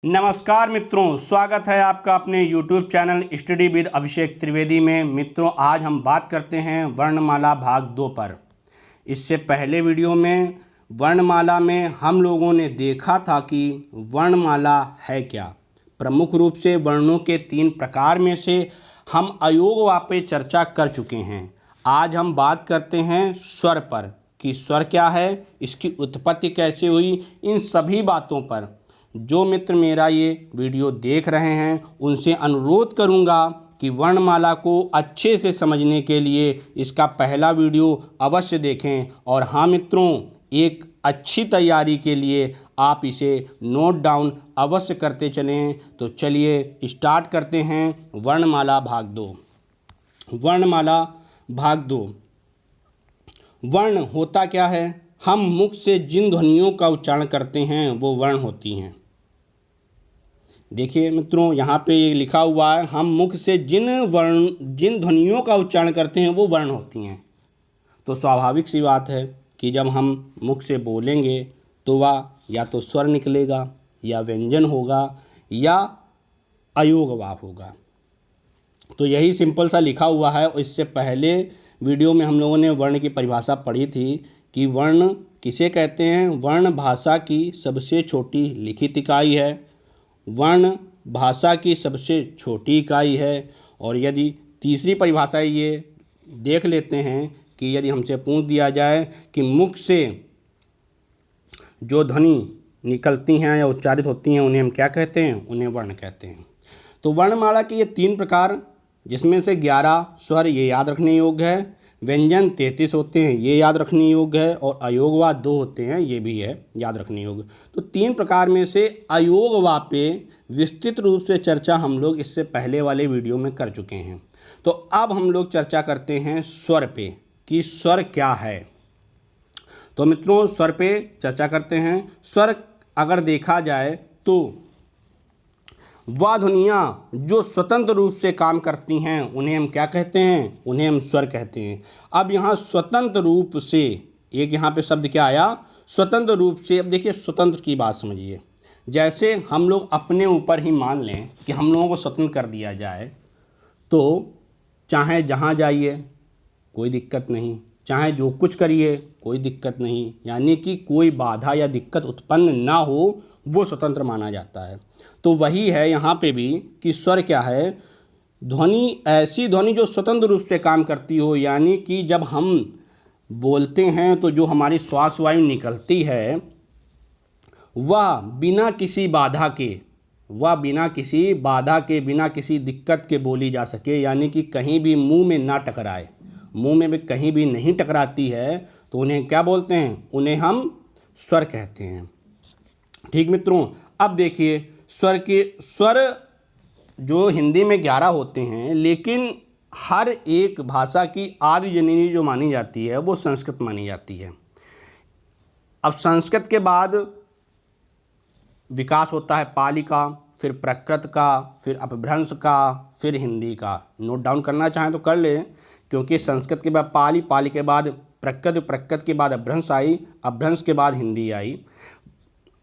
नमस्कार मित्रों, स्वागत है आपका अपने YouTube चैनल स्टडी विद अभिषेक त्रिवेदी में। मित्रों, आज हम बात करते हैं वर्णमाला भाग 2 पर। इससे पहले वीडियो में वर्णमाला में हम लोगों ने देखा था कि वर्णमाला है क्या। प्रमुख रूप से वर्णों के 3 प्रकार में से हम अयोगवा पे चर्चा कर चुके हैं। आज हम बात करते हैं स्वर पर कि स्वर क्या है, इसकी उत्पत्ति कैसे हुई। इन सभी बातों पर जो मित्र मेरा ये वीडियो देख रहे हैं उनसे अनुरोध करूंगा कि वर्णमाला को अच्छे से समझने के लिए इसका पहला वीडियो अवश्य देखें। और हाँ मित्रों, एक अच्छी तैयारी के लिए आप इसे नोट डाउन अवश्य करते चलें। तो चलिए स्टार्ट करते हैं वर्णमाला भाग 2। वर्णमाला भाग 2। वर्ण होता क्या है? हम मुख से जिन ध्वनियों का उच्चारण करते हैं वो वर्ण होती हैं। देखिए मित्रों, यहाँ पे ये लिखा हुआ है, हम मुख से जिन ध्वनियों का उच्चारण करते हैं वो वर्ण होती हैं। तो स्वाभाविक सी बात है कि जब हम मुख से बोलेंगे तो वह या तो स्वर निकलेगा, या व्यंजन होगा, या अयोगवा होगा। तो यही सिंपल सा लिखा हुआ है। और इससे पहले वीडियो में हम लोगों ने वर्ण की परिभाषा पढ़ी थी कि वर्ण किसे कहते हैं। वर्ण भाषा की सबसे छोटी लिखित इकाई है। वर्ण भाषा की सबसे छोटी इकाई है। और यदि तीसरी परिभाषा ये देख लेते हैं कि यदि हमसे पूछ दिया जाए कि मुख से जो ध्वनि निकलती हैं या उच्चारित होती हैं उन्हें हम क्या कहते हैं? उन्हें वर्ण कहते हैं। तो वर्णमाला के ये 3 प्रकार, जिसमें से 11 स्वर ये याद रखने योग्य है, व्यंजन 33 होते हैं ये याद रखने योग्य है, और अयोगवा 2 होते हैं ये भी है याद रखने योग्य। तो 3 प्रकार में से अयोगवा पे विस्तृत रूप से चर्चा हम लोग इससे पहले वाले वीडियो में कर चुके हैं। तो अब हम लोग चर्चा करते हैं स्वर पे कि स्वर क्या है। तो मित्रों, स्वर पे चर्चा करते हैं। स्वर अगर देखा जाए तो वह ध्वनियाँ जो स्वतंत्र रूप से काम करती हैं उन्हें हम क्या कहते हैं? उन्हें हम स्वर कहते हैं। अब यहाँ स्वतंत्र रूप से, एक यहाँ पे शब्द क्या आया? स्वतंत्र रूप से। अब देखिए, स्वतंत्र की बात समझिए। जैसे हम लोग अपने ऊपर ही मान लें कि हम लोगों को स्वतंत्र कर दिया जाए, तो चाहे जहाँ जाइए कोई दिक्कत नहीं, चाहे जो कुछ करिए कोई दिक्कत नहीं, यानी कि कोई बाधा या दिक्कत उत्पन्न ना हो, वो स्वतंत्र माना जाता है। तो वही है यहाँ पे भी कि स्वर क्या है? ध्वनि, ऐसी ध्वनि जो स्वतंत्र रूप से काम करती हो, यानी कि जब हम बोलते हैं तो जो हमारी श्वास वायु निकलती है वह बिना किसी बाधा के, बिना किसी दिक्कत के बोली जा सके, यानी कि कहीं भी मुंह में ना टकराए, मुंह में भी कहीं भी नहीं टकराती है, तो उन्हें क्या बोलते हैं? उन्हें हम स्वर कहते हैं। ठीक मित्रों, अब देखिए स्वर जो हिंदी में 11 होते हैं, लेकिन हर एक भाषा की आदि जननी जो मानी जाती है वो संस्कृत मानी जाती है। अब संस्कृत के बाद विकास होता है पाली का, फिर प्राकृत का, फिर अपभ्रंश का, फिर हिंदी का। नोट डाउन करना चाहें तो कर लें, क्योंकि संस्कृत के बाद पाली, पाली के बाद प्राकृत, प्राकृत के बाद अपभ्रंश आई, अपभ्रंश के बाद हिंदी आई।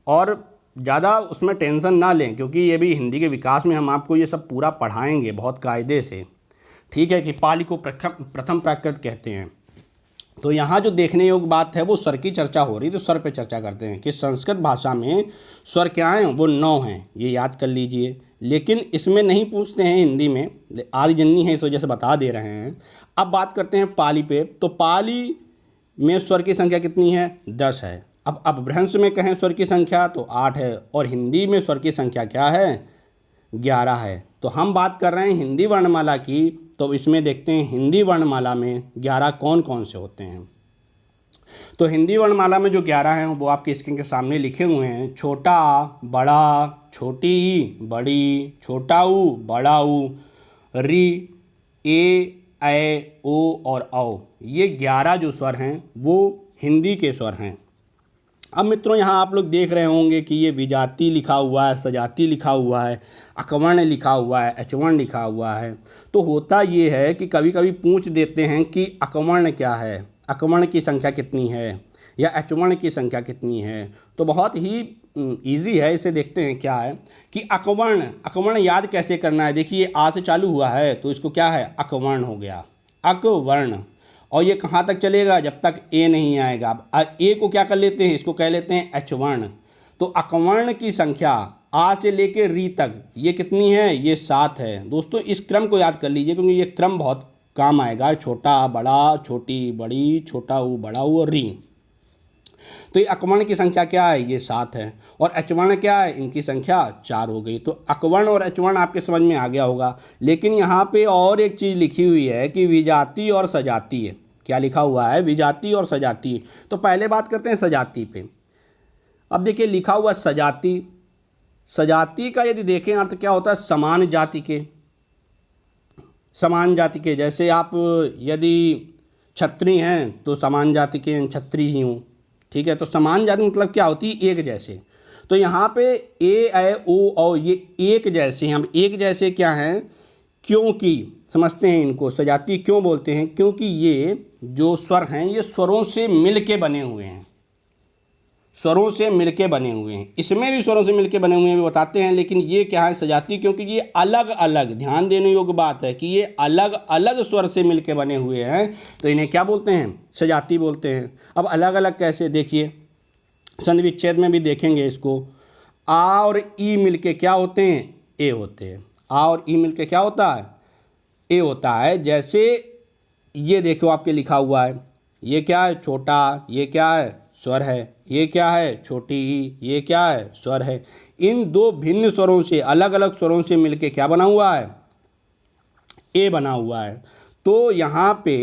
और ज़्यादा उसमें टेंशन ना लें, क्योंकि ये भी हिंदी के विकास में हम आपको ये सब पूरा पढ़ाएंगे बहुत कायदे से। ठीक है कि पाली को प्रथम प्राकृत कहते हैं। तो यहाँ जो देखने योग्य बात है वो स्वर की चर्चा हो रही, तो स्वर पे चर्चा करते हैं कि संस्कृत भाषा में स्वर क्या हैं? वो 9 हैं, ये याद कर लीजिए। लेकिन इसमें नहीं पूछते हैं हिंदी में, आदि जननी है इस वजह से बता दे रहे हैं। अब बात करते हैं पाली पे। तो पाली में स्वर की संख्या कितनी है? 10 है। अब अपभ्रंश में कहें स्वर की संख्या तो 8 है, और हिंदी में स्वर की संख्या क्या है? 11 है। तो हम बात कर रहे हैं हिंदी वर्णमाला की, तो इसमें देखते हैं हिंदी वर्णमाला में 11 कौन कौन से होते हैं। तो हिंदी वर्णमाला में जो 11 हैं वो आपके स्क्रीन के सामने लिखे हुए हैं। छोटा, बड़ा, छोटी, बड़ी, छोटा ऊ, बड़ा ऊ, री, ए, ऐ, ओ और औ, ये 11 जो स्वर हैं वो हिंदी के स्वर हैं। अब मित्रों, यहाँ आप लोग देख रहे होंगे कि ये विजाति लिखा हुआ है, सजाति लिखा हुआ है, अकवर्ण लिखा हुआ है, अचवर्ण लिखा हुआ है। तो होता ये है कि कभी कभी पूछ देते हैं कि अकवर्ण क्या है, अकवर्ण की संख्या कितनी है, या अचवर्ण की संख्या कितनी है। तो बहुत ही इजी है, इसे देखते हैं क्या है कि अकवर्ण, अकवर्ण याद कैसे करना है। देखिए आ से चालू हुआ है तो इसको क्या है, अकवर्ण हो गया, अकवर्ण। और ये कहाँ तक चलेगा, जब तक ए नहीं आएगा। अब ए को क्या कर लेते हैं, इसको कह लेते हैं एच वर्ण। तो अकवर्ण की संख्या आ से लेकर री तक ये कितनी है, ये 7 है। दोस्तों इस क्रम को याद कर लीजिए क्योंकि ये क्रम बहुत काम आएगा, छोटा बड़ा, छोटी बड़ी, छोटा ऊ बड़ा ऊ और री। तो ये अकवर्ण की संख्या क्या है, ये 7 है। और अचवर्ण क्या है, इनकी संख्या 4 हो गई। तो अकवर्ण और अचवर्ण आपके समझ में आ गया होगा। लेकिन यहाँ पे और एक चीज़ लिखी हुई है कि विजातीय और सजातीय। क्या लिखा हुआ है, विजातीय और सजातीय। तो पहले बात करते हैं सजाती पे। अब देखिए लिखा हुआ सजाती, सजाती का यदि देखें अर्थ क्या होता है, समान जाति के, समान जाति के। जैसे आप यदि क्षत्रिय हैं तो समान जाति के क्षत्रिय ही हूँ, ठीक है। तो समान जाति मतलब क्या होती है, एक जैसे। तो यहाँ पे ए ऐ ओ औ ये एक जैसे हैं। हम एक जैसे क्या हैं, क्योंकि समझते हैं इनको, सजाती क्यों बोलते हैं, क्योंकि ये जो स्वर हैं ये स्वरों से मिल के बने हुए हैं, स्वरों से मिलके बने हुए हैं। इसमें भी स्वरों से मिलके बने हुए हैं, भी बताते हैं। लेकिन ये क्या है, सजाती, क्योंकि ये अलग अलग, ध्यान देने योग्य बात है कि ये अलग अलग स्वर से मिलके बने हुए हैं, तो इन्हें क्या बोलते हैं, सजाती बोलते हैं। अब अलग अलग कैसे, देखिए संधि विच्छेद में भी देखेंगे इसको। आ और ई मिलके क्या होते हैं, ए होते हैं। आ और ई मिलके क्या होता है, ए होता है। जैसे ये देखो आपके लिखा हुआ है, ये क्या है, छोटा, ये क्या है, स्वर है। ये क्या है, छोटी ई, ये क्या है, स्वर है। इन दो भिन्न स्वरों से, अलग अलग स्वरों से मिलके क्या बना हुआ है, ए बना हुआ है। तो यहाँ पे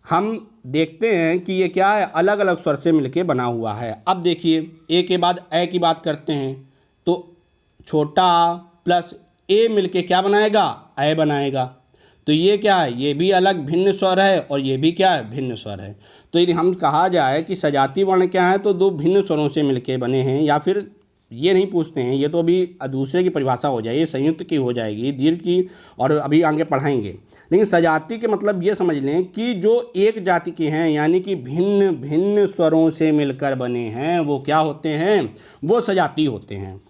हम देखते हैं कि ये क्या है, अलग अलग स्वर से मिलके बना हुआ है। अब देखिए ए के बाद ए की बात करते हैं, तो छोटा प्लस ए मिलके क्या बनाएगा, ए बनाएगा। तो ये क्या है, ये भी अलग भिन्न स्वर है और ये भी क्या है, भिन्न स्वर है। तो यदि हम कहा जाए कि सजाती वर्ण क्या है, तो दो भिन्न स्वरों से मिलके बने हैं। या फिर ये नहीं पूछते हैं, ये तो अभी दूसरे की परिभाषा हो जाएगी, संयुक्त की हो जाएगी, दीर्घ की, और अभी आगे पढ़ाएंगे। लेकिन सजाती के मतलब ये समझ लें कि जो एक जाति के हैं, यानी कि भिन्न भिन्न स्वरों से मिलकर बने हैं, वो क्या होते हैं, वो सजाती होते हैं,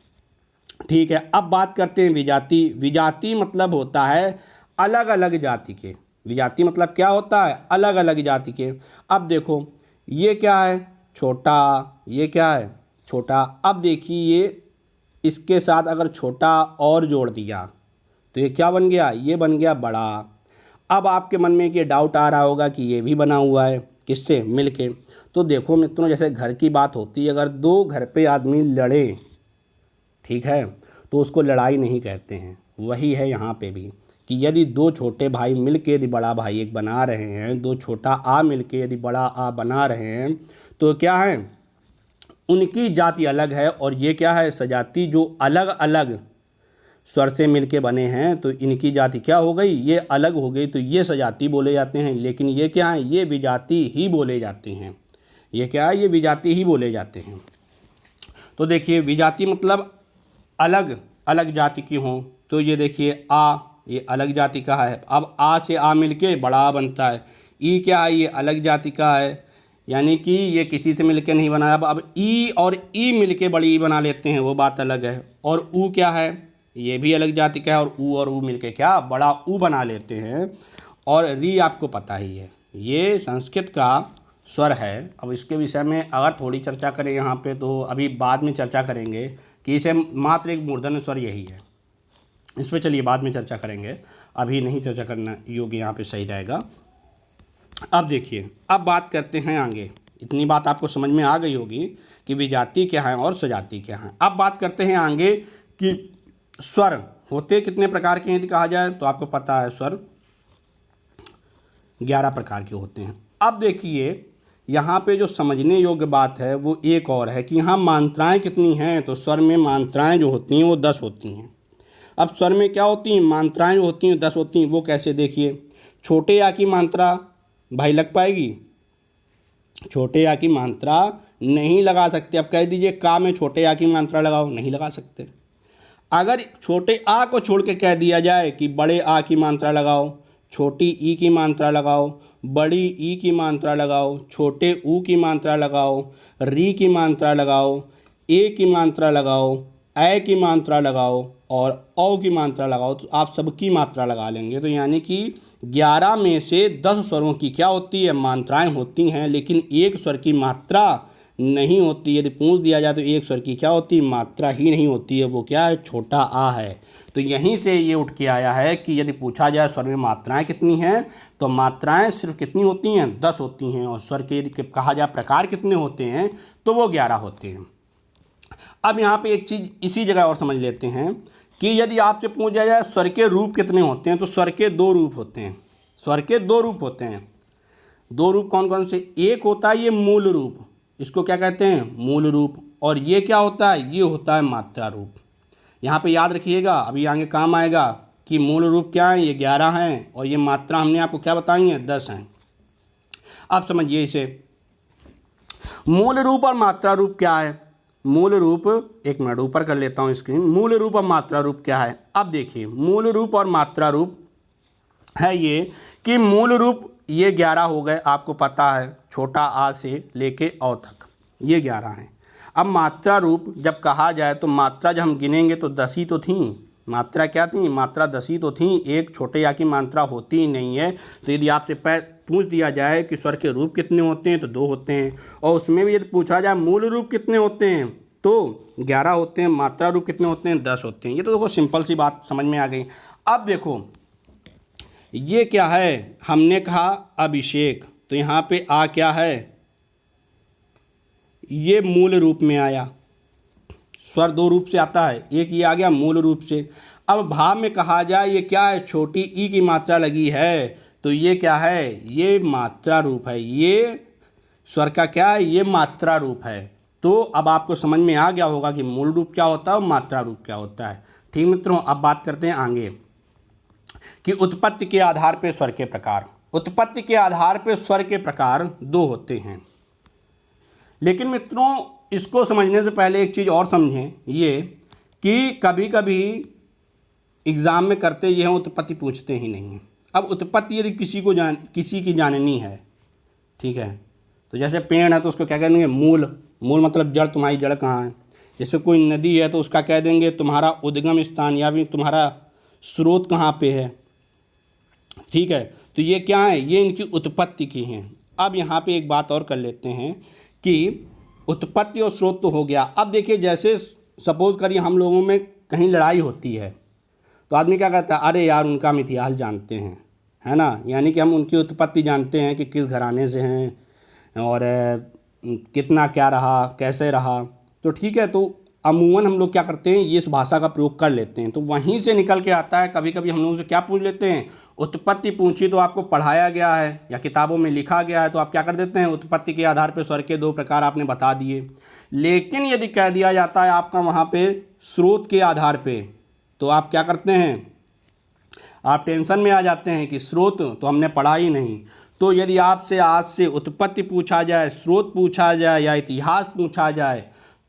ठीक है। अब बात करते हैं विजाती। विजाती मतलब होता है अलग अलग जाति के। विजाती मतलब क्या होता है, अलग अलग जाति के। अब देखो ये क्या है, छोटा, ये क्या है, छोटा। अब देखिए ये इसके साथ अगर छोटा और जोड़ दिया तो ये क्या बन गया, ये बन गया बड़ा। अब आपके मन में ये डाउट आ रहा होगा कि ये भी बना हुआ है किससे, मिल के। तो देखो मित्रों, जैसे घर की बात होती है, अगर दो घर पे आदमी लड़े, ठीक है, तो उसको लड़ाई नहीं कहते हैं। वही है यहाँ पे भी कि यदि दो छोटे भाई मिलके यदि बड़ा भाई एक बना रहे हैं, दो छोटा आ मिलके यदि बड़ा आ बना रहे हैं, तो क्या है, उनकी जाति अलग है। और ये क्या है, सजाती, जो अलग अलग स्वर से मिलके बने हैं, तो इनकी जाति क्या हो गई, ये अलग हो गई, तो ये सजाती बोले जाते हैं। लेकिन ये क्या है, ये विजाती ही बोले जाते हैं। ये क्या है, ये विजाती ही बोले जाते हैं। तो देखिए विजाती मतलब अलग अलग जाति की हों। तो ये देखिए आ, ये अलग जाति का है। अब आ से आ मिलके बड़ा आ बनता है। ई क्या है, ये अलग जाति का है, यानी कि ये किसी से मिलके नहीं बना। अब ई और ई मिलके बड़ी ई बना लेते हैं, वो बात अलग है। और ऊ क्या है, ये भी अलग जाति का है, और ऊ मिलके क्या, बड़ा ऊ बना लेते हैं। और री आपको पता ही है, ये संस्कृत का स्वर है। अब इसके विषय में अगर थोड़ी चर्चा करें यहाँ पे, तो अभी बाद में चर्चा करेंगे कि इसे मात्र एक मूर्धन्य स्वर यही है। इस पर चलिए बाद में चर्चा करेंगे, अभी नहीं चर्चा करना योग्य यहाँ पे सही रहेगा। अब देखिए, अब बात करते हैं आगे। इतनी बात आपको समझ में आ गई होगी कि विजाती क्या है और सजाती क्या है। अब बात करते हैं आगे कि स्वर होते कितने प्रकार के हैं। यदि कहा जाए तो आपको पता है स्वर 11 प्रकार के होते हैं। अब देखिए यहाँ पे जो समझने योग्य बात है वो एक और है कि यहाँ मात्राएं कितनी हैं। तो स्वर में मात्राएं जो होती हैं वो 10 होती हैं। अब स्वर में क्या होती हैं, मात्राएं जो होती हैं 10 होती हैं। वो कैसे, देखिए छोटे या की मात्रा भाई लग पाएगी, छोटे या की मात्रा नहीं लगा सकते। अब कह दीजिए का में छोटे या की मात्रा लगाओ, नहीं लगा सकते। अगर छोटे आ को छोड़ के कह दिया जाए कि बड़े आ की मात्रा लगाओ, छोटी ई की मात्रा लगाओ, बड़ी ई की मात्रा लगाओ, छोटे ऊ की मात्रा लगाओ, री की मात्रा लगाओ, ए की मात्रा लगाओ, ए की मात्रा लगाओ और औ की मात्रा लगाओ तो आप सबकी मात्रा लगा लेंगे। तो यानी कि 11 में से 10 स्वरों की क्या होती है, मात्राएं होती हैं, लेकिन एक स्वर की मात्रा नहीं होती। यदि पूछ दिया जाए तो एक स्वर की क्या होती है, मात्रा ही नहीं होती है, वो क्या है, छोटा आ है। तो यहीं से ये उठ के आया है कि यदि पूछा जाए स्वर में मात्राएं कितनी हैं, तो मात्राएं सिर्फ कितनी होती हैं, 10 होती हैं। और स्वर के यदि कहा जाए प्रकार कितने होते हैं, तो वो 11 होते हैं। अब यहाँ पे एक चीज़ इसी जगह और समझ लेते हैं कि यदि आपसे पूछा जाए स्वर के रूप कितने होते हैं, तो स्वर के 2 रूप होते हैं। स्वर के 2 रूप होते हैं। 2 रूप कौन कौन से, एक होता है ये मूल रूप, इसको क्या कहते हैं, मूल रूप। और ये क्या होता है, ये होता है मात्रा रूप। यहाँ पे याद रखिएगा, अभी आगे काम आएगा कि मूल रूप क्या है, ये 11 हैं और ये मात्रा हमने आपको क्या बताई है, 10 हैं। अब समझिए इसे, मूल रूप और मात्रा रूप क्या है। मूल रूप, एक मिनट ऊपर कर लेता हूँ स्क्रीन, मूल रूप और मात्रा रूप क्या है। अब देखिए, मूल रूप और मात्रा रूप है ये कि मूल रूप ये 11 हो गए, आपको पता है, छोटा आ से लेके औ तक ये 11 हैं। अब मात्रा रूप जब कहा जाए तो मात्रा जब हम गिनेंगे तो 10 ही तो थी। मात्रा क्या थी, मात्रा 10 ही तो थी, एक छोटे या की मात्रा होती ही नहीं है। तो यदि आपसे पूछ दिया जाए कि स्वर के रूप कितने होते हैं, तो 2 होते हैं। और उसमें भी यदि पूछा जाए मूल रूप कितने होते हैं, तो 11 होते हैं। मात्रा रूप कितने होते हैं, 10 होते हैं। ये तो देखो सिंपल सी बात समझ में आ गई। अब देखो ये क्या है, हमने कहा अभिषेक, तो यहाँ पे आ क्या है, ये मूल रूप में आया। स्वर 2 रूप से आता है, एक ये आ गया मूल रूप से। अब भाव में कहा जाए ये क्या है, छोटी ई की मात्रा लगी है, तो ये क्या है, ये मात्रा रूप है। ये स्वर का क्या है, ये मात्रा रूप है। तो अब आपको समझ में आ गया होगा कि मूल रूप क्या होता है और मात्रा रूप क्या होता है। ठीक मित्रों, अब बात करते हैं आगे कि उत्पत्ति के आधार पर स्वर के प्रकार। उत्पत्ति के आधार पर स्वर के प्रकार 2 होते हैं। लेकिन मित्रों, इसको समझने से पहले एक चीज़ और समझें, ये कि कभी कभी एग्ज़ाम में करते ये हैं, उत्पत्ति पूछते ही नहीं। अब उत्पत्ति यदि किसी की जाननी है, ठीक है, तो जैसे पेड़ है तो उसको क्या कह देंगे, मूल। मूल मतलब जड़, तुम्हारी जड़ कहाँ है। जैसे कोई नदी है तो उसका कह देंगे तुम्हारा उद्गम स्थान या भी तुम्हारा स्रोत कहाँ पे है। ठीक है, तो ये क्या है, ये इनकी उत्पत्ति की हैं। अब यहाँ पे एक बात और कर लेते हैं कि उत्पत्ति और स्रोत तो हो गया। अब देखिए, जैसे सपोज़ करिए हम लोगों में कहीं लड़ाई होती है तो आदमी क्या कहता है, अरे यार उनका हम इतिहास जानते हैं, है ना, यानी कि हम उनकी उत्पत्ति जानते हैं कि किस घराने से हैं और कितना क्या रहा, कैसे रहा। तो ठीक है, तो अमूमन हम लोग क्या करते हैं, ये इस भाषा का प्रयोग कर लेते हैं। तो वहीं से निकल के आता है, कभी कभी हम लोगों से क्या पूछ लेते हैं, उत्पत्ति पूछी तो आपको पढ़ाया गया है या किताबों में लिखा गया है, तो आप क्या कर देते हैं, उत्पत्ति के आधार पर स्वर के 2 प्रकार आपने बता दिए। लेकिन यदि कह दिया जाता है आपका वहाँ पे स्रोत के आधार पे, तो आप क्या करते हैं, आप टेंशन में आ जाते हैं कि स्रोत तो हमने पढ़ा ही नहीं। तो यदि आपसे आज से उत्पत्ति पूछा जाए, स्रोत पूछा जाए या इतिहास पूछा जाए,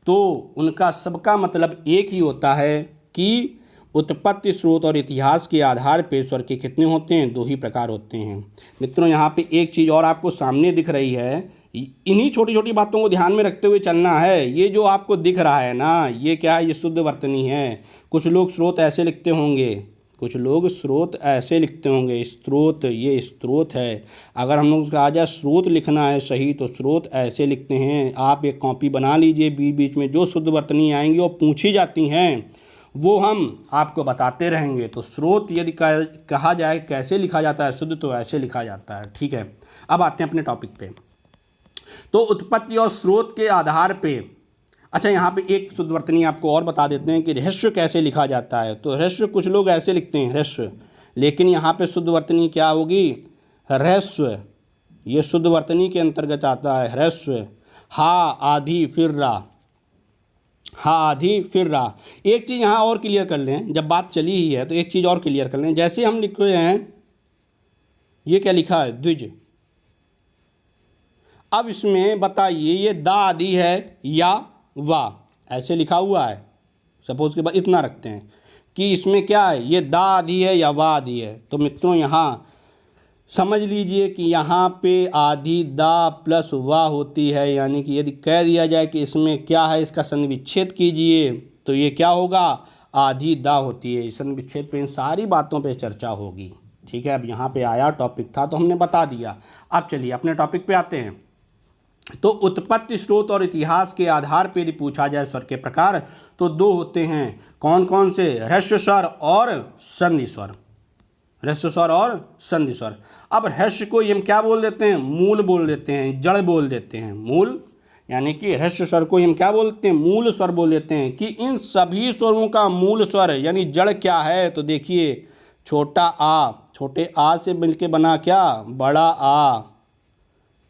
तो उनका सबका मतलब एक ही होता है कि उत्पत्ति, स्रोत और इतिहास के आधार पर स्वर के कितने होते हैं, 2 ही प्रकार होते हैं। मित्रों, यहाँ पे एक चीज़ और आपको सामने दिख रही है, इन्हीं छोटी छोटी बातों को ध्यान में रखते हुए चलना है। ये जो आपको दिख रहा है ना, ये क्या है, ये शुद्ध वर्तनी है। कुछ लोग स्रोत ऐसे लिखते होंगे, कुछ लोग स्रोत ऐसे लिखते होंगे, स्रोत, ये स्रोत है। अगर हम लोग कहा जाए स्रोत लिखना है सही, तो स्रोत ऐसे लिखते हैं। आप एक कॉपी बना लीजिए, बीच बीच में जो शुद्ध वर्तनी आएंगी और पूछी जाती हैं वो हम आपको बताते रहेंगे। तो स्रोत यदि कहा जाए कैसे लिखा जाता है शुद्ध, तो ऐसे लिखा जाता है। ठीक है, अब आते हैं अपने टॉपिक पे। तो उत्पत्ति और स्रोत के आधार पे, अच्छा यहाँ पे एक शुद्ध वर्तनी आपको और बता देते हैं कि ह्रस्व कैसे लिखा जाता है। तो ह्रस्व कुछ लोग ऐसे लिखते हैं ह्रस्व, लेकिन यहाँ पे शुद्ध वर्तनी क्या होगी, ह्रस्व। ये शुद्ध वर्तनी के अंतर्गत आता है ह्रस्व। हा आधी फिर रा, हा आधी फिर रा। एक चीज़ यहाँ और क्लियर कर लें, जब बात चली ही है तो एक चीज़ और क्लियर कर लें। जैसे हम लिख रहे हैं, ये क्या लिखा है, द्विज। अब इसमें बताइए ये दा आदि है या वा, ऐसे लिखा हुआ है। सपोज के बाद इतना रखते हैं कि इसमें क्या है, ये दा आदि है या वा आदि है। तो मित्रों यहाँ समझ लीजिए कि यहाँ पे आधी दा प्लस वाह होती है, यानी कि यदि कह दिया जाए कि इसमें क्या है, इसका संधि विच्छेद कीजिए, तो ये क्या होगा, आधी दा होती है। संधि विच्छेद पे इन सारी बातों पे चर्चा होगी। ठीक है, अब यहाँ पे आया, टॉपिक था तो हमने बता दिया। अब चलिए अपने टॉपिक पे आते हैं। तो उत्पत्ति, स्रोत और इतिहास के आधार पर यदि पूछा जाए स्वर के प्रकार, तो दो होते हैं। कौन कौन से, ह्रस्व स्वर और संधि स्वर। ह्रस्व स्वर और संधि स्वर। अब ह्रस्व को हम क्या बोल देते हैं, मूल बोल देते हैं, जड़ बोल देते हैं। मूल यानी कि ह्रस्व स्वर को हम क्या बोलते हैं, मूल स्वर बोल देते हैं। कि इन सभी स्वरों का मूल स्वर यानी जड़ क्या है, तो देखिए छोटा आ, छोटे आ से मिलके बना क्या, बड़ा आ।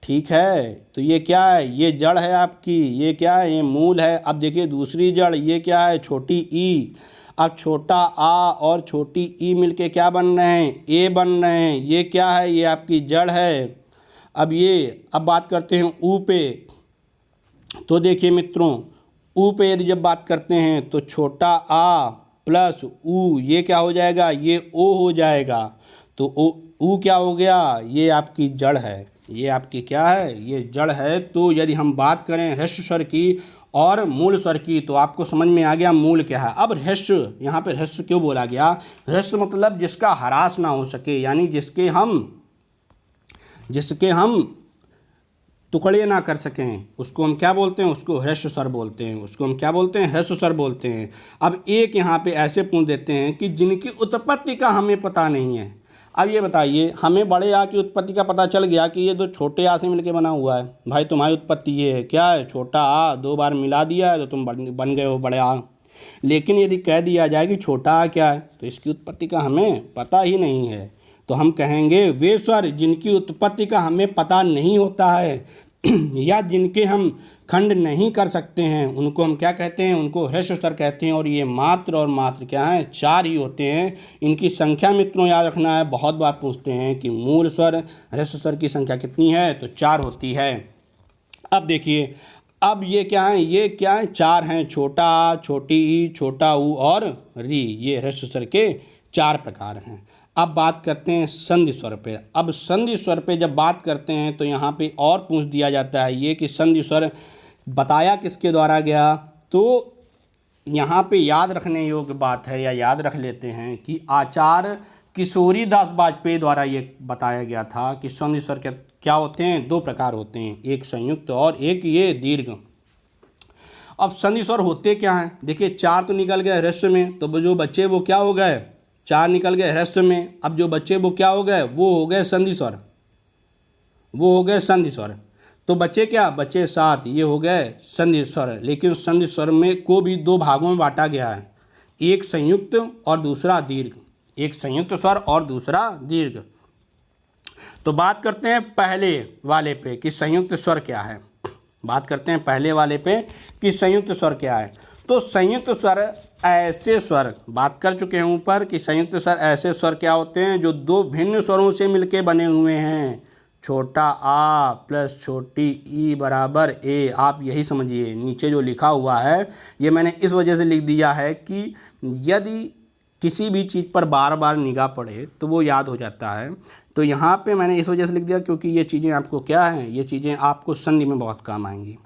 ठीक है, तो ये क्या है, ये जड़ है आपकी, ये क्या है, ये मूल है। अब देखिए दूसरी जड़, ये क्या है, छोटी ई। अब छोटा आ और छोटी ई मिलके क्या बन रहे हैं, ए बन रहे हैं। ये क्या है, ये आपकी जड़ है। अब बात करते हैं ऊ पे। तो देखिए मित्रों, ऊ पे यदि जब बात करते हैं तो छोटा आ प्लस ऊ, ये क्या हो जाएगा, ये ओ हो जाएगा। तो ऊ क्या हो गया, ये आपकी जड़ है। ये आपकी क्या है, ये जड़ है। तो यदि हम बात करें ह्रस्व स्वर की और मूल स्वर की, तो आपको समझ में आ गया मूल क्या है। अब ह्रस्व, यहाँ पे ह्रस्व क्यों बोला गया, ह्रस्व मतलब जिसका ह्रास ना हो सके, यानी जिसके हम टुकड़े ना कर सकें, उसको हम क्या बोलते हैं, उसको ह्रस्व स्वर बोलते हैं। उसको हम क्या बोलते हैं, ह्रस्व स्वर बोलते हैं। अब एक यहाँ पे ऐसे पूछ देते हैं कि जिनकी उत्पत्ति का हमें पता नहीं है। अब ये बताइए, हमें बड़े आ की उत्पत्ति का पता चल गया कि ये दो छोटे आ से मिलके बना हुआ है। भाई तुम्हारी उत्पत्ति ये है, क्या है, छोटा आ, दो बार मिला दिया है तो तुम बन गए हो बड़े आ। लेकिन यदि कह दिया जाए कि छोटा आ क्या है, तो इसकी उत्पत्ति का हमें पता ही नहीं है। तो हम कहेंगे वे स्वर जिनकी उत्पत्ति का हमें पता नहीं होता है या जिनके हम खंड नहीं कर सकते हैं, उनको हम क्या कहते हैं, उनको ह्रस्व स्वर कहते हैं। और ये मात्र और मात्र क्या है, चार ही होते हैं। इनकी संख्या मित्रों याद रखना है, बहुत बार पूछते हैं कि मूल स्वर ह्रस्व स्वर की संख्या कितनी है, तो चार होती है। अब देखिए, अब ये क्या है, ये क्या है, चार हैं, छोटा आ, छोटी ई, छोटा ऊ और री। ये ह्रस्व स्वर के चार प्रकार हैं। अब बात करते हैं संधि स्वर पे। अब संधि स्वर पे जब बात करते हैं तो यहाँ पे और पूछ दिया जाता है ये कि संधि स्वर बताया किसके द्वारा गया। तो यहाँ पे याद रखने योग्य बात है, या याद रख लेते हैं कि आचार्य किशोरी दास वाजपेयी द्वारा ये बताया गया था कि संधि स्वर के क्या होते हैं, दो प्रकार होते हैं, एक संयुक्त और एक ये दीर्घ। अब संधि स्वर होते क्या हैं, देखिए चार तो निकल गए ह्रस्व में, तो जो बच्चे वो क्या हो गए, चार निकल गए ह्रस्व में। अब जो बच्चे वो क्या हो गए, वो हो गए संधि स्वर, वो हो गए संधि स्वर। तो बच्चे क्या, बच्चे सात, ये हो गए संधि स्वर। लेकिन संधि स्वर में को भी दो भागों में बांटा गया है, एक संयुक्त और दूसरा दीर्घ। एक संयुक्त स्वर और दूसरा दीर्घ। तो बात करते हैं पहले वाले पे कि संयुक्त स्वर क्या है। बात करते हैं पहले वाले पे कि संयुक्त स्वर क्या है। तो संयुक्त स्वर ऐसे स्वर, बात कर चुके हैं ऊपर कि संयुक्त स्वर ऐसे स्वर क्या होते हैं जो दो भिन्न स्वरों से मिलके बने हुए हैं। छोटा आ प्लस छोटी ई बराबर ए। आप यही समझिए, नीचे जो लिखा हुआ है ये मैंने इस वजह से लिख दिया है कि यदि किसी भी चीज़ पर बार बार निगाह पड़े तो वो याद हो जाता है। तो यहाँ पे मैंने इस वजह से लिख दिया क्योंकि ये चीज़ें आपको क्या हैं, ये चीज़ें आपको संधि में बहुत काम आएंगी।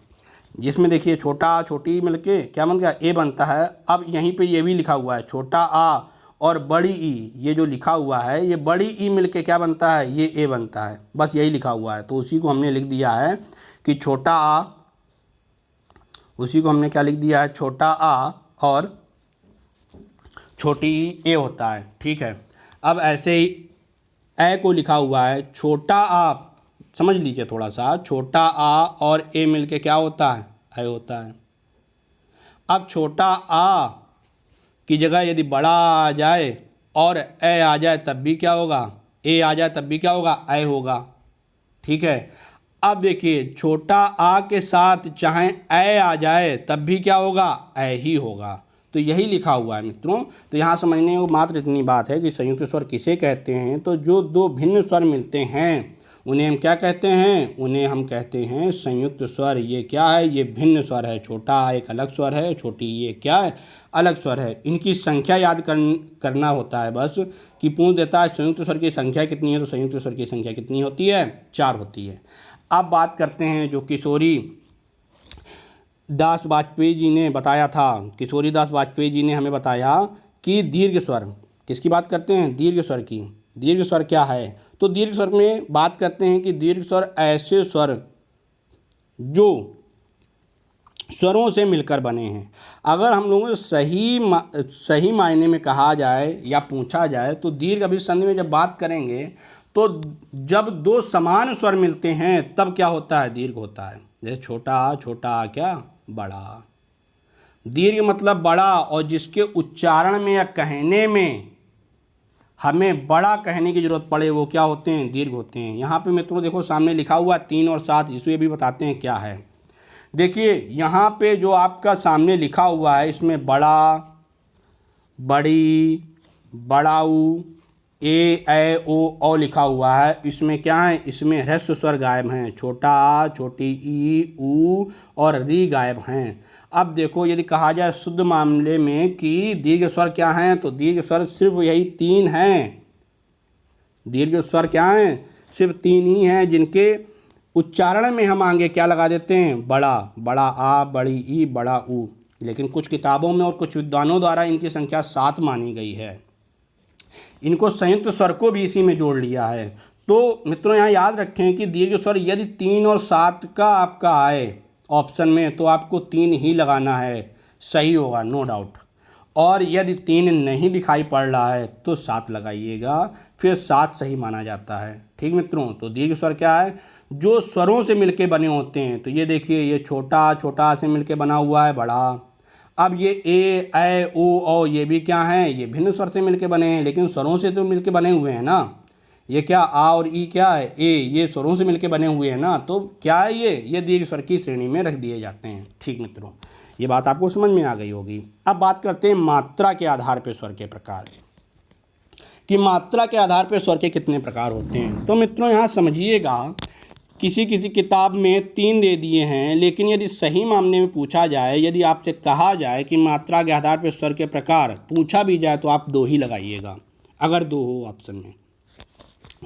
जिसमें देखिए छोटा छोटी मिलके क्या बन गया, ए बनता है। अब यहीं पे ये भी लिखा हुआ है छोटा आ और बड़ी ई, ये जो लिखा हुआ है ये बड़ी ई मिलके क्या बनता है, ये ए बनता है। बस यही लिखा हुआ है, तो उसी को हमने लिख दिया है कि छोटा आ, उसी को हमने क्या लिख दिया है, छोटा आ और छोटी ई ए होता है। ठीक है, अब ऐसे ही ए को लिखा हुआ है छोटा आ, समझ लीजिए थोड़ा सा, छोटा आ और ए मिलके क्या होता है, ए होता है। अब छोटा आ की जगह यदि बड़ा आ जाए और ए आ जाए तब भी क्या होगा, ए आ जाए तब भी क्या होगा, ए होगा। ठीक है, अब देखिए छोटा आ के साथ चाहे ए आ जाए तब भी क्या होगा, ए ही होगा। तो यही लिखा हुआ है मित्रों। तो यहाँ समझने को मात्र इतनी बात है कि संयुक्त स्वर किसे कहते हैं। तो जो दो भिन्न स्वर मिलते हैं उन्हें हम क्या कहते हैं, उन्हें हम कहते हैं संयुक्त स्वर। ये क्या है, ये भिन्न स्वर है। छोटा एक अलग स्वर है, छोटी ये क्या है, अलग स्वर है। इनकी संख्या याद करना होता है बस, कि पूछ देता है संयुक्त स्वर की संख्या कितनी है, तो संयुक्त स्वर की संख्या कितनी होती है, 4 होती है। अब बात करते हैं जो किशोरी दास वाजपेयी जी ने बताया था, किशोरी दास वाजपेयी जी ने हमें बताया कि दीर्घ स्वर, किसकी बात करते हैं, दीर्घ स्वर की। दीर्घ स्वर क्या है, तो दीर्घ स्वर में बात करते हैं कि दीर्घ स्वर ऐसे स्वर जो स्वरों से मिलकर बने हैं। अगर हम लोगों से सही मायने में कहा जाए या पूछा जाए तो दीर्घ अभिसंधि में जब बात करेंगे तो जब दो समान स्वर मिलते हैं तब क्या होता है, दीर्घ होता है। जैसे छोटा, छोटा क्या, बड़ा। दीर्घ मतलब बड़ा, और जिसके उच्चारण में या कहने में हमें बड़ा कहने की जरूरत पड़े वो क्या होते हैं, दीर्घ होते हैं। यहाँ पे मित्रों देखो सामने लिखा हुआ 3 और 7, इसे भी बताते हैं क्या है। देखिए यहाँ पे जो आपका सामने लिखा हुआ है इसमें बड़ा, बड़ी, बड़ाऊ, ए ओ लिखा हुआ है। इसमें क्या है, इसमें ह्रस्व स्वर गायब हैं। छोटा, छोटी, ई, ऊ और री गायब हैं। अब देखो यदि कहा जाए शुद्ध मामले में कि दीर्घ स्वर क्या हैं, तो दीर्घ स्वर सिर्फ यही 3 हैं। दीर्घ स्वर क्या हैं, सिर्फ 3 ही हैं, जिनके उच्चारण में हम आगे क्या लगा देते हैं, बड़ा, बड़ा आ, बड़ी ई, बड़ा ऊ। लेकिन कुछ किताबों में और कुछ विद्वानों द्वारा इनकी संख्या 7 मानी गई है। इनको संयुक्त स्वर को भी इसी में जोड़ लिया है। तो मित्रों यहाँ याद रखें कि दीर्घ स्वर यदि 3 और 7 का आपका आए ऑप्शन में तो आपको 3 ही लगाना है, सही होगा, नो डाउट। और यदि 3 नहीं दिखाई पड़ रहा है तो 7 लगाइएगा, फिर 7 सही माना जाता है। ठीक मित्रों, तो दीर्घ स्वर क्या है, जो स्वरों से मिलके बने होते हैं। तो ये देखिए, ये छोटा, छोटा से मिलके बना हुआ है, बड़ा। अब ये ए ओ ये भी क्या हैं, ये भिन्न स्वर से मिलके बने हैं, लेकिन स्वरों से तो मिलके बने हुए हैं ना। ये क्या, आ और ई क्या है, ए, ये स्वरों से मिलके बने हुए हैं ना, तो क्या है, ये दीर्घ स्वर की श्रेणी में रख दिए जाते हैं। ठीक मित्रों, ये बात आपको समझ में आ गई होगी। अब बात करते हैं मात्रा के आधार पर स्वर के प्रकार, कि मात्रा के आधार पर स्वर के कितने प्रकार होते हैं। तो मित्रों यहाँ समझिएगा, किसी किसी किताब में 3 दे दिए हैं, लेकिन यदि सही मामले में पूछा जाए, यदि आपसे कहा जाए कि मात्रा के आधार पर स्वर के प्रकार पूछा भी जाए तो आप 2 ही लगाइएगा, अगर 2 हो ऑप्शन में।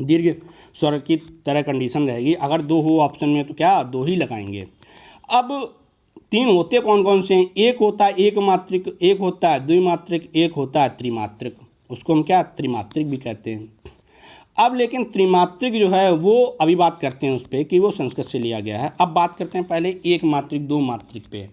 दीर्घ स्वर की तरह कंडीशन रहेगी, अगर 2 हो ऑप्शन में तो क्या 2 ही लगाएंगे। अब 3 होते कौन कौन से हैं, एक होता है एक मात्रिक, एक होता है द्विमात्रिक, एक होता है त्रिमात्रिक। उसको हम क्या, त्रिमात्रिक भी कहते हैं। अब लेकिन त्रिमात्रिक जो है वो अभी बात करते हैं उस पर कि वो संस्कृत से लिया गया है। अब बात करते हैं पहले एक मात्रिक, 2 मात्रिक पे।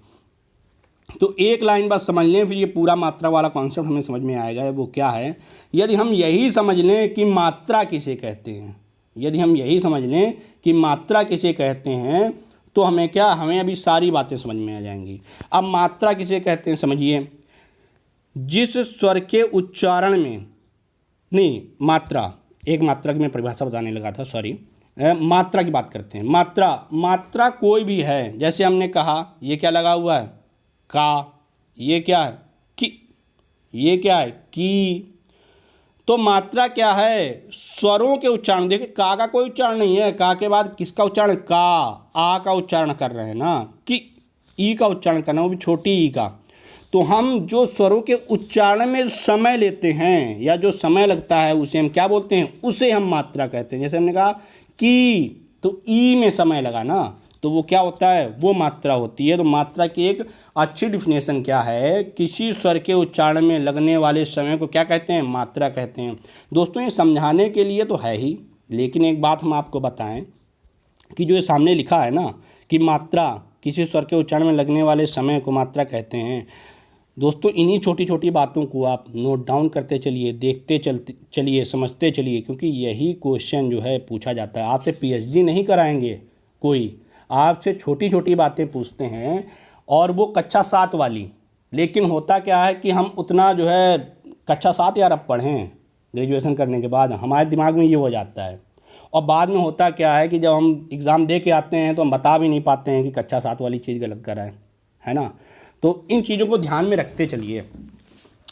तो एक लाइन बस समझ लें, फिर ये पूरा मात्रा वाला कॉन्सेप्ट हमें समझ में आएगा। वो क्या है, यदि हम यही समझ लें कि मात्रा किसे कहते हैं, यदि हम यही समझ लें कि मात्रा किसे कहते हैं तो हमें क्या, हमें अभी सारी बातें समझ में आ जाएंगी। अब मात्रा किसे कहते हैं समझिए, जिस स्वर के उच्चारण में, नहीं मात्रा, एक मात्रा की मैं परिभाषा बताने लगा था, सॉरी, मात्रा की बात करते हैं। मात्रा कोई भी है, जैसे हमने कहा ये क्या लगा हुआ है, का, ये क्या है, कि, ये क्या है, की। तो मात्रा क्या है, स्वरों के उच्चारण। देखिए का कोई उच्चारण नहीं है, का के बाद किसका उच्चारण, का, आ का उच्चारण कर रहे हैं ना, कि ई का उच्चारण करना, वो भी छोटी ई का। तो हम जो स्वरों के उच्चारण में समय लेते हैं या जो समय लगता है उसे हम क्या बोलते हैं, उसे हम मात्रा कहते हैं। जैसे हमने कहा कि, तो ई में समय लगा ना, तो वो क्या होता है, वो मात्रा होती है। तो मात्रा की एक अच्छी डिफिनेशन क्या है, किसी स्वर के उच्चारण में लगने वाले समय को क्या कहते हैं, मात्रा कहते हैं। दोस्तों ये समझाने के लिए तो है ही, लेकिन एक बात हम आपको बताएं कि जो ये सामने लिखा है ना कि मात्रा, किसी स्वर के उच्चारण में लगने वाले समय को मात्रा कहते हैं। दोस्तों इन्हीं छोटी छोटी बातों को आप नोट डाउन करते चलिए, देखते चलिए, समझते चलिए, क्योंकि यही क्वेश्चन जो है पूछा जाता है। आपसे पीएचडी नहीं कराएंगे कोई, आपसे छोटी छोटी बातें पूछते हैं, और वो कक्षा 7 वाली। लेकिन होता क्या है कि हम उतना जो है कक्षा 7 यार अब पढ़ें, ग्रेजुएशन करने के बाद हमारे दिमाग में ये हो जाता है। और बाद में होता क्या है कि जब हम एग्ज़ाम दे के आते हैं तो हम बता भी नहीं पाते हैं कि कक्षा 7 वाली चीज़ गलत करा है ना। तो इन चीज़ों को ध्यान में रखते चलिए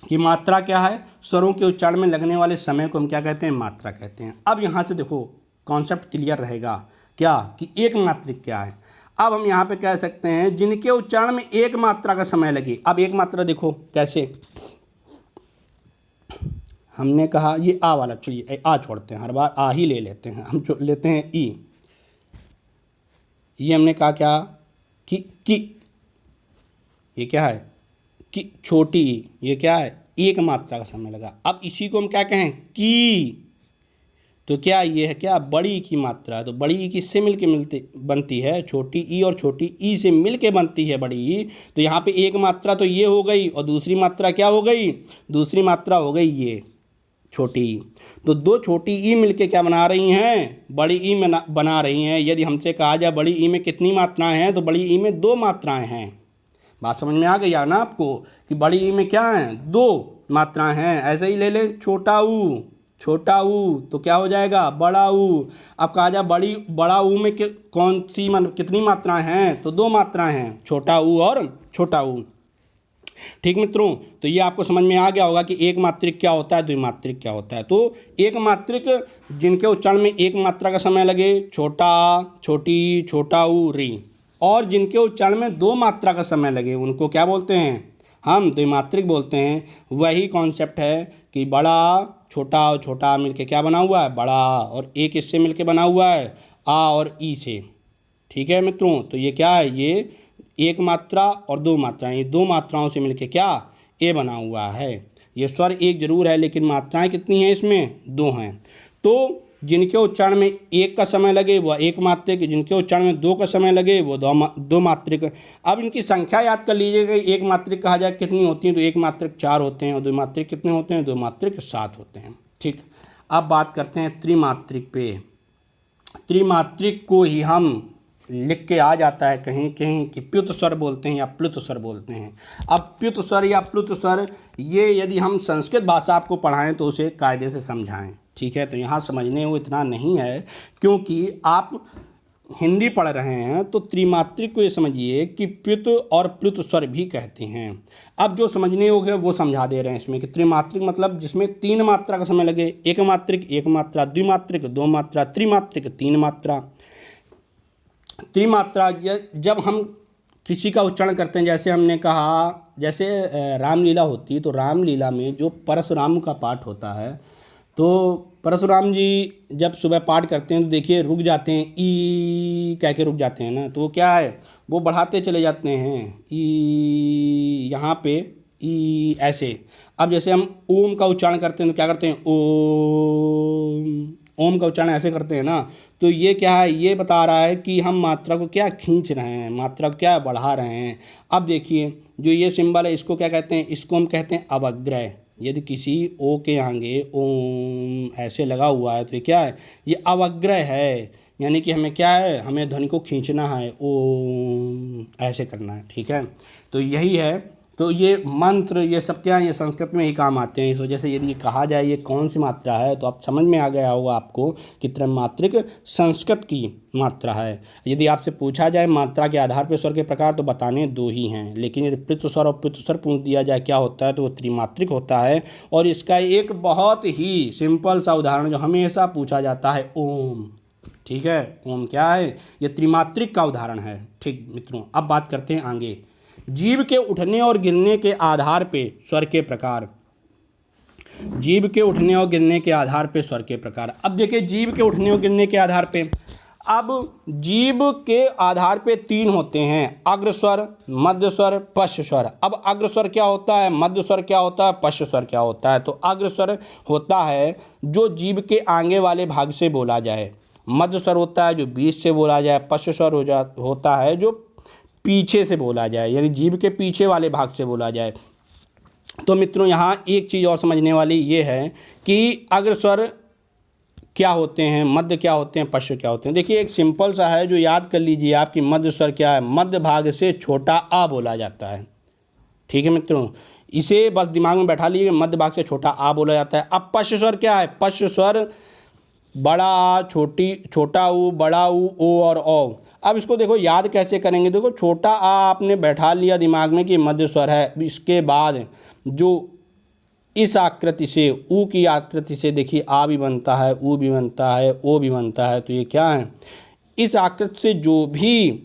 कि मात्रा क्या है, स्वरों के उच्चारण में लगने वाले समय को हम क्या कहते हैं, मात्रा कहते हैं। अब यहाँ से देखो कॉन्सेप्ट क्लियर रहेगा क्या कि एक मात्रिक क्या है। अब हम यहाँ पे कह सकते हैं जिनके उच्चारण में एक मात्रा का समय लगे। अब एक मात्रा देखो कैसे, हमने कहा ये आ वाला, चलिए आ छोड़ते हैं, हर बार आ ही ले लेते हैं, हम लेते हैं ई। ये हमने कहा क्या कि ये क्या है कि छोटी ई, ये क्या है एक मात्रा का समय लगा। अब इसी को हम क्या कहें की, तो क्या ये है क्या बड़ी ई की मात्रा है, तो बड़ी ई किससे मिलके बनती है छोटी ई, और छोटी ई से मिलके बनती है बड़ी ई। तो यहाँ पे एक मात्रा तो ये हो गई और दूसरी मात्रा क्या हो गई, दूसरी मात्रा हो गई ये छोटी ई। तो दो छोटी ई मिलके क्या बना रही हैं, बड़ी ई में बना रही हैं। यदि हमसे कहा जाए बड़ी ई में कितनी मात्राएं हैं, तो बड़ी ई में दो मात्राएं हैं। बात समझ में आ गई ना आपको कि बड़ी ई में क्या है, दो मात्राएं हैं। ऐसे ही ले लें छोटा ऊ, छोटा ऊ तो क्या हो जाएगा बड़ा ऊ। अब कहा जाए बड़ा ऊ में कौन सी कितनी मात्राएं हैं, तो दो मात्राएं हैं, छोटा ऊ और छोटा ऊ। ठीक मित्रों, तो ये आपको समझ में आ गया होगा कि एक मात्रिक क्या होता है, द्विमात्रिक क्या होता है। तो एक मात्रिक जिनके उच्चारण में एक मात्रा का समय लगे, छोटा, छोटी, छोटा ऊ, री, और जिनके उच्चारण में दो मात्रा का समय लगे उनको क्या बोलते हैं, हम द्विमात्रिक बोलते हैं। वही कॉन्सेप्ट है कि बड़ा छोटा और छोटा मिलके क्या बना हुआ है बड़ा, और एक इससे मिलके बना हुआ है आ और ई से। ठीक है मित्रों, तो ये क्या है, ये एक मात्रा और दो मात्राएं, ये दो मात्राओं से मिलके क्या ए बना हुआ है। ये स्वर एक जरूर है लेकिन मात्राएं कितनी हैं इसमें, दो हैं। तो जिनके उच्चारण में एक का समय लगे वह एक मात्रिक, जिनके उच्चारण में दो का समय लगे वो दो मात्रिक। अब इनकी संख्या याद कर लीजिएगा, एक मात्रिक कहा जाए कितनी होती है, तो एक मात्रिक 4 होते हैं और द्विमात्रिक कितने होते हैं, द्विमात्रिक 7 होते हैं। ठीक, अब बात करते हैं त्रिमात्रिक पे। त्रिमात्रिक को ही हम लिख के आ जाता है कहीं कहीं कि प्युत स्वर बोलते हैं या प्लुत स्वर बोलते हैं। अब प्युत स्वर या प्लुत स्वर ये यदि हम संस्कृत भाषा आपको पढ़ाएं तो उसे कायदे से समझाएं। ठीक है, तो यहाँ समझने वो इतना नहीं है क्योंकि आप हिंदी पढ़ रहे हैं। तो त्रिमात्रिक को ये समझिए कि प्युत और प्लुत स्वर भी कहते हैं। अब जो समझने योग्य वो समझा दे रहे हैं इसमें कि त्रिमात्रिक मतलब जिसमें तीन मात्रा का समय लगे, एक मात्रिक एक मात्रा, द्विमात्रिक दो मात्रा, त्रिमात्रिक तीन मात्रा। त्रिमात्रा जब हम किसी का उच्चारण करते हैं, जैसे हमने कहा जैसे रामलीला होती है, तो रामलीला में जो परशुराम का पाठ होता है, तो परशुराम जी जब सुबह पाठ करते हैं तो देखिए रुक जाते हैं, ई कह के रुक जाते हैं ना, तो वो क्या है वो बढ़ाते चले जाते हैं ई, यहाँ पे ई ऐसे। अब जैसे हम ओम का उच्चारण करते हैं तो क्या करते हैं ओम, ओम का उच्चारण ऐसे करते हैं ना, तो ये क्या है, ये बता रहा है कि हम मात्रा को क्या खींच रहे हैं, मात्रा को क्या बढ़ा रहे हैं। अब देखिए जो ये सिंबल है इसको क्या कहते हैं, इसको हम कहते हैं अवग्रह। यदि किसी ओ के आगे ओम ऐसे लगा हुआ है तो ये क्या है, ये अवग्रह है, यानी कि हमें क्या है, हमें ध्वनि को खींचना है, ओम ऐसे करना है। ठीक है, तो यही है। तो ये मंत्र ये सब क्या है, ये संस्कृत में ही काम आते हैं। इस वजह से यदि ये कहा जाए ये कौन सी मात्रा है तो आप समझ में आ गया होगा आपको कि त्रिमात्रिक संस्कृत की मात्रा है। यदि आपसे पूछा जाए मात्रा के आधार पर स्वर के प्रकार तो बताने दो ही हैं, लेकिन यदि प्लुत स्वर और प्लुत स्वर पूछ दिया जाए क्या होता है तो वो त्रिमात्रिक होता है। और इसका एक बहुत ही सिंपल सा उदाहरण जो हमेशा पूछा जाता है ओम। ठीक है, ओम क्या है, ये त्रिमात्रिक का उदाहरण है। ठीक मित्रों, अब बात करते हैं आगे जीभ के उठने और गिरने के आधार पे स्वर के प्रकार। जीभ के उठने और गिरने के आधार पे स्वर के प्रकार। अब देखिए जीभ के उठने और गिरने के आधार पे, अब जीभ के आधार पे तीन होते हैं, अग्र स्वर, मध्य स्वर, पश्च स्वर। अब अग्र स्वर क्या होता है, मध्य स्वर क्या होता है, पश्च स्वर क्या होता है। तो अग्र स्वर होता है जो जीभ के आगे वाले भाग से बोला जाए, मध्य स्वर होता है जो बीच से बोला जाए, पश्च स्वर होता है जो पीछे से बोला जाए, यानी जीभ के पीछे वाले भाग से बोला जाए। तो मित्रों यहाँ एक चीज़ और समझने वाली ये है कि अग्र स्वर क्या होते हैं, मध्य क्या होते हैं, पश्च क्या होते हैं। देखिए एक सिंपल सा है जो याद कर लीजिए आप कि मध्य स्वर क्या है, मध्य भाग से छोटा आ बोला जाता है। ठीक है मित्रों, इसे बस दिमाग में बैठा लीजिए, मध्य भाग से छोटा आ बोला जाता है। अब पश्च स्वर क्या है, पश्च स्वर बड़ा आ, छोटा ऊ, बड़ा ऊ, ओ और औ। अब इसको देखो याद कैसे करेंगे, देखो छोटा आ आपने बैठा लिया दिमाग में कि मध्य स्वर है, इसके बाद जो इस आकृति से, ऊ की आकृति से देखिए आ भी बनता है, ऊ भी बनता है, ओ भी बनता है। तो ये क्या है, इस आकृति से जो भी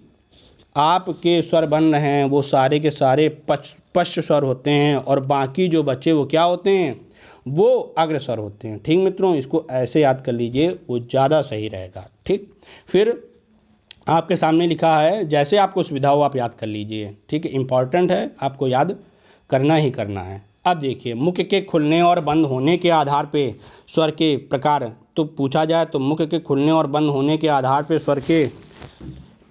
आपके स्वर बन रहे हैं वो सारे के सारे पश्च स्वर होते हैं, और बाकी जो बचे वो क्या होते हैं, वो अग्र स्वर होते हैं। ठीक मित्रों, इसको ऐसे याद कर लीजिए, वो ज़्यादा सही रहेगा। ठीक, फिर आपके सामने लिखा है, जैसे आपको सुविधा हो आप याद कर लीजिए। ठीक है, इम्पॉर्टेंट है, आपको याद करना ही करना है। अब देखिए, मुख के खुलने और बंद होने के आधार पे स्वर के प्रकार तो पूछा जाए तो मुख के खुलने और बंद होने के आधार पे स्वर के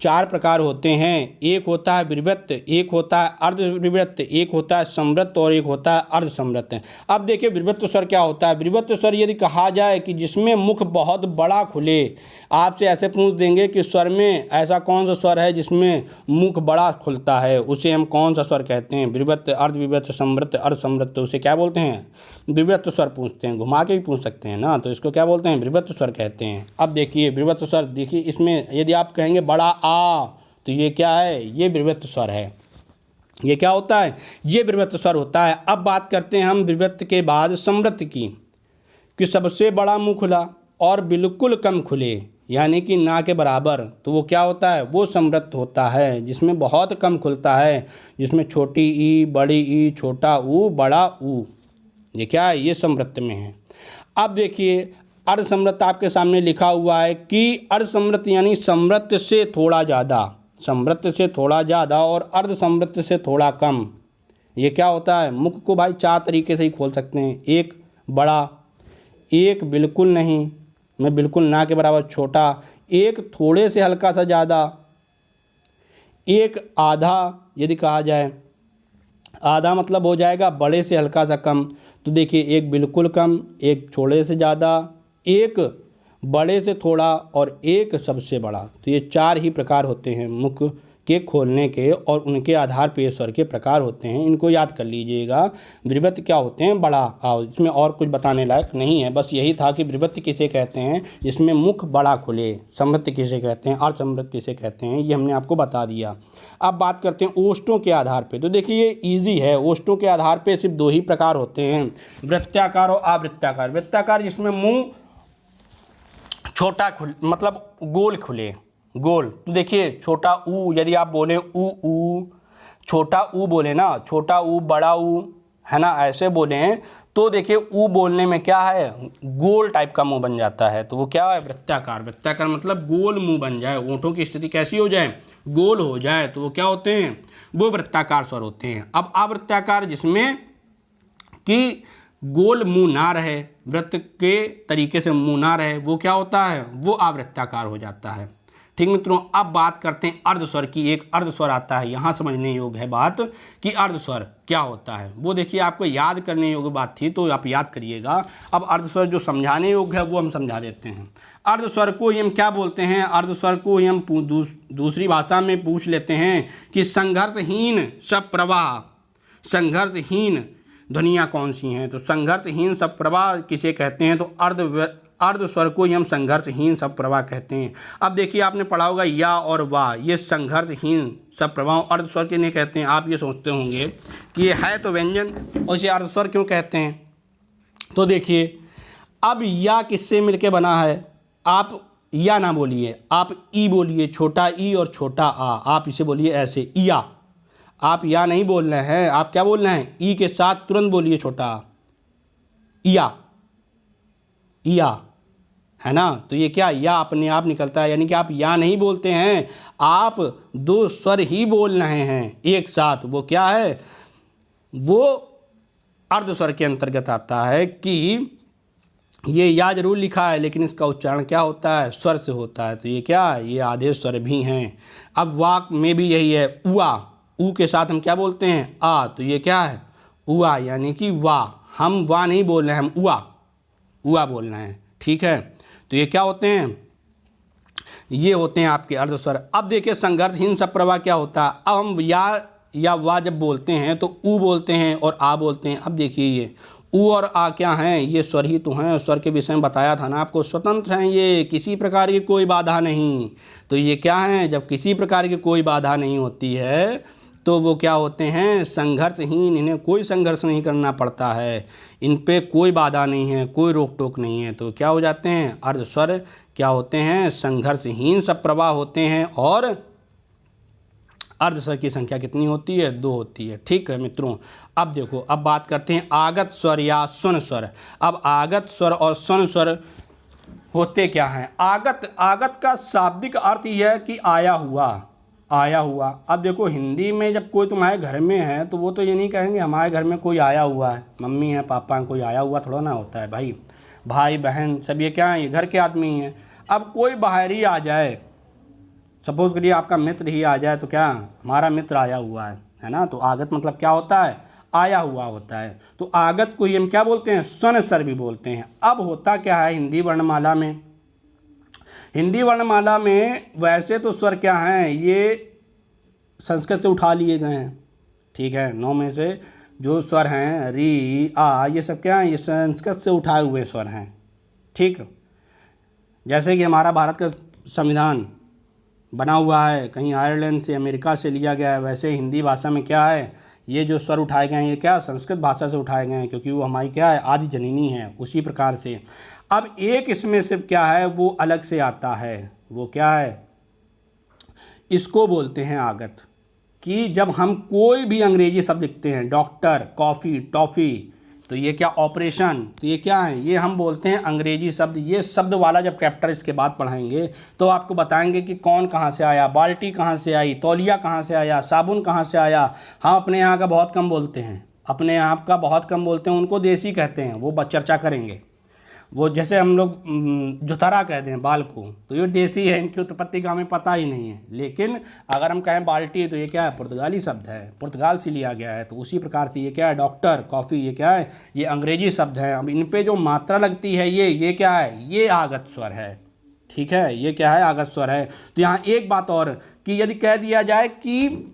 4 प्रकार होते हैं। एक होता है विवृत्त, एक होता है अर्धविवृत्त, एक होता है संवृत्त और एक होता है अर्ध संवृत्त। अब देखिए विवृत्त स्वर क्या होता है। विवृत्त स्वर यदि कहा जाए कि जिसमें मुख बहुत बड़ा खुले, आपसे ऐसे पूछ देंगे कि स्वर में ऐसा कौन सा स्वर है जिसमें मुख बड़ा खुलता है, उसे हम कौन सा स्वर कहते हैं। विवृत्त, अर्धविवृत्त, संवृत्त, अर्ध संवृत्त, उसे क्या बोलते हैं, विवृत्त स्वर पूछते हैं। घुमा के भी पूछ सकते हैं ना, तो इसको क्या बोलते हैं, विवृत्त स्वर कहते हैं। अब देखिए विवृत्त स्वर, देखिए इसमें यदि आप कहेंगे बड़ा आ, तो ये क्या है, ये विवृत्त स्वर है। ये क्या होता है, ये विवृत्त स्वर होता है। अब बात करते हैं हम विवृत्त के बाद संवृत्त की, कि सबसे बड़ा मुंह खुला और बिल्कुल कम खुले, यानी कि ना के बराबर, तो वो क्या होता है, वो संवृत्त होता है, जिसमें बहुत कम खुलता है, जिसमें छोटी ई, बड़ी ई, छोटा ऊ, बड़ा ऊ, ये क्या है, ये संवृत्त में है। अब देखिए अर्ध संवृत्त आपके सामने लिखा हुआ है कि अर्ध संवृत्त यानी संवृत्त से थोड़ा ज़्यादा, संवृत्त से थोड़ा ज़्यादा और अर्ध संवृत्त से थोड़ा कम। ये क्या होता है, मुख को भाई 4 तरीके से ही खोल सकते हैं। एक बड़ा, एक बिल्कुल नहीं, मैं बिल्कुल ना के बराबर छोटा, एक थोड़े से हल्का सा ज़्यादा, एक आधा, यदि कहा जाए आधा मतलब हो जाएगा बड़े से हल्का सा कम। तो देखिए एक बिल्कुल कम, एक थोड़े से ज़्यादा, एक बड़े से थोड़ा और एक सबसे बड़ा। तो ये 4 ही प्रकार होते हैं मुख के खोलने के, और उनके आधार पर स्वर के प्रकार होते हैं। इनको याद कर लीजिएगा। विवृत्त क्या होते हैं, बड़ा। आओ, इसमें और कुछ बताने लायक नहीं है, बस यही था कि विवृत्त किसे कहते हैं जिसमें मुख बड़ा खुले, संवृत्त किसे कहते हैं, अर्ध संवृत्त किसे कहते हैं, ये हमने आपको बता दिया। अब बात करते हैं ओष्ठों के आधार पे। तो देखिए ये ईजी है। ओष्ठों के आधार पे सिर्फ 2 ही प्रकार होते हैं, वृत्ताकार और अवृत्ताकार। वृत्ताकार जिसमें मुंह छोटा मतलब गोल खुले, गोल। तो देखिए छोटा ऊ, यदि आप बोले ऊ ऊ, छोटा ऊ बोले ना, छोटा ऊ, बड़ा ऊ, है ना, ऐसे बोले हैं, तो देखिए ऊ बोलने में क्या है, गोल टाइप का मुंह बन जाता है, तो वो क्या है, वृत्ताकार। वृत्ताकार मतलब गोल मुंह बन जाए, ओंठों की स्थिति कैसी हो जाए, गोल हो जाए, तो वो क्या होते हैं, वो वृत्ताकार स्वर होते हैं। अब अवृत्ताकार जिसमें कि गोल मुंह ना रहे, वृत्त के तरीके से मुंह ना रहे, वो क्या होता है, वो अवृत्ताकार हो जाता है। ठीक मित्रों, अब बात करते हैं अर्ध स्वर की। एक अर्ध स्वर आता है, यहाँ समझने योग्य है बात कि अर्ध स्वर क्या होता है। वो देखिए आपको याद करने योग्य बात थी, तो आप याद करिएगा। अब अर्ध स्वर जो समझाने योग्य है वो हम समझा देते हैं। अर्ध स्वर को ही हम क्या बोलते हैं, अर्ध स्वर को ही हम दूसरी भाषा में पूछ लेते हैं कि संघर्षहीन सब प्रवाह, संघर्षहीन ध्वनियाँ कौन सी हैं। तो संघर्षहीन सब प्रवाह किसे कहते हैं, तो अर्ध स्वर को ही हम संघर्षहीन सब प्रवाह कहते हैं। अब देखिए आपने पढ़ा होगा या और वाह, ये संघर्षहीन सब प्रवाह अर्ध स्वर के नहीं कहते हैं। आप ये सोचते होंगे कि ये है तो व्यंजन, और इसे अर्ध स्वर क्यों कहते हैं। तो देखिए अब या किससे मिलके बना है, आप या ना बोलिए, आप ई बोलिए, छोटा ई और छोटा आ, आप इसे बोलिए ऐसे या। आप या नहीं बोल रहे हैं, आप क्या बोल रहे हैं, ई के साथ तुरंत बोलिए छोटा या, या, है ना। तो ये क्या, या अपने आप निकलता है, यानी कि आप या नहीं बोलते हैं, आप 2 स्वर ही बोल रहे हैं एक साथ। वो क्या है, वो अर्ध स्वर के अंतर्गत आता है कि ये या जरूर लिखा है, लेकिन इसका उच्चारण क्या होता है, स्वर से होता है। तो ये क्या है, ये आधे स्वर भी हैं। अब वाक में भी यही है, उआ, ऊ के साथ हम क्या बोलते हैं, आ। तो ये क्या है, उआ, यानी कि वाह। हम वाह नहीं बोल रहे हैं, हम उआ, उआ बोल रहे हैं। ठीक है, तो ये क्या होते हैं, ये होते हैं आपके अर्ध स्वर। अब देखिए संघर्षहीन सब प्रवाह क्या होता है। अब हम या वाह जब बोलते हैं तो ऊ बोलते हैं और आ बोलते हैं। अब देखिए ये ऊ और आ क्या हैं, ये स्वर ही तो हैं। स्वर के विषय में बताया था ना आपको, स्वतंत्र हैं ये, किसी प्रकार की कोई बाधा नहीं। तो ये क्या हैं, जब किसी प्रकार की कोई बाधा नहीं होती है तो वो क्या होते हैं, संघर्षहीन। इन्हें कोई संघर्ष नहीं करना पड़ता है, इन पे कोई बाधा नहीं है, कोई रोक टोक नहीं है। तो क्या हो जाते हैं, अर्ध स्वर क्या होते हैं, संघर्षहीन सब प्रवाह होते हैं। और अर्ध स्वर की संख्या कितनी होती है, 2 होती है। ठीक है मित्रों, अब देखो, अब बात करते हैं आगत स्वर या स्वन स्वर। अब आगत स्वर और स्वन स्वर होते क्या हैं। आगत का शाब्दिक अर्थ यह है कि आया हुआ, आया हुआ। अब देखो हिंदी में जब कोई तुम्हारे घर में है तो वो तो ये नहीं कहेंगे हमारे घर में कोई आया हुआ है, मम्मी है पापा है, कोई आया हुआ थोड़ा ना होता है भाई। भाई बहन सब ये क्या है, ये घर के आदमी हैं। अब कोई बाहरी आ जाए, सपोज करिए आपका मित्र ही आ जाए, तो क्या हमारा मित्र आया हुआ है ना। तो आगत मतलब क्या होता है, आया हुआ होता है। तो आगत को ही हम क्या बोलते हैं, स्वन स्वर भी बोलते हैं। अब होता क्या है हिंदी वर्णमाला में, हिंदी वर्णमाला में वैसे तो स्वर क्या हैं, ये संस्कृत से उठा लिए गए हैं। ठीक है, 9 में से जो स्वर हैं री आ, ये सब क्या हैं, ये संस्कृत से उठाए हुए स्वर हैं। ठीक, जैसे कि हमारा भारत का संविधान बना हुआ है कहीं आयरलैंड से, अमेरिका से लिया गया है, वैसे हिंदी भाषा में क्या है, ये जो स्वर उठाए गए हैं ये क्या संस्कृत भाषा से उठाए गए हैं, क्योंकि वो हमारी क्या है, आदि जननी है। उसी प्रकार से अब एक इसमें से क्या है, वो अलग से आता है, वो क्या है, इसको बोलते हैं आगत। कि जब हम कोई भी अंग्रेजी शब्द लिखते हैं, डॉक्टर, कॉफ़ी, टॉफ़ी, तो ये क्या, ऑपरेशन, तो ये क्या है, ये हम बोलते हैं अंग्रेजी शब्द। ये शब्द वाला जब चैप्टर इसके बाद पढ़ाएंगे तो आपको बताएंगे कि कौन कहाँ से आया, बाल्टी कहाँ से आई, तौलिया कहाँ से आया, साबुन कहाँ से आया। हम अपने यहाँ का बहुत कम बोलते हैं, अपने यहाँ का बहुत कम बोलते हैं, उनको देसी कहते हैं, वो चर्चा करेंगे। वो जैसे हम लोग जुतारा कहते हैं बाल को, तो ये देसी है, इनकी उत्पत्ति का हमें पता ही नहीं है। लेकिन अगर हम कहें बाल्टी, तो ये क्या है, पुर्तगाली शब्द है, पुर्तगाल से लिया गया है। तो उसी प्रकार से ये क्या है, डॉक्टर, कॉफ़ी, ये क्या है, ये अंग्रेजी शब्द है। अब इन पे जो मात्रा लगती है ये क्या है, ये आगत स्वर है। ठीक है, ये क्या है, आगत स्वर है। तो यहाँ एक बात और, कि यदि कह दिया जाए कि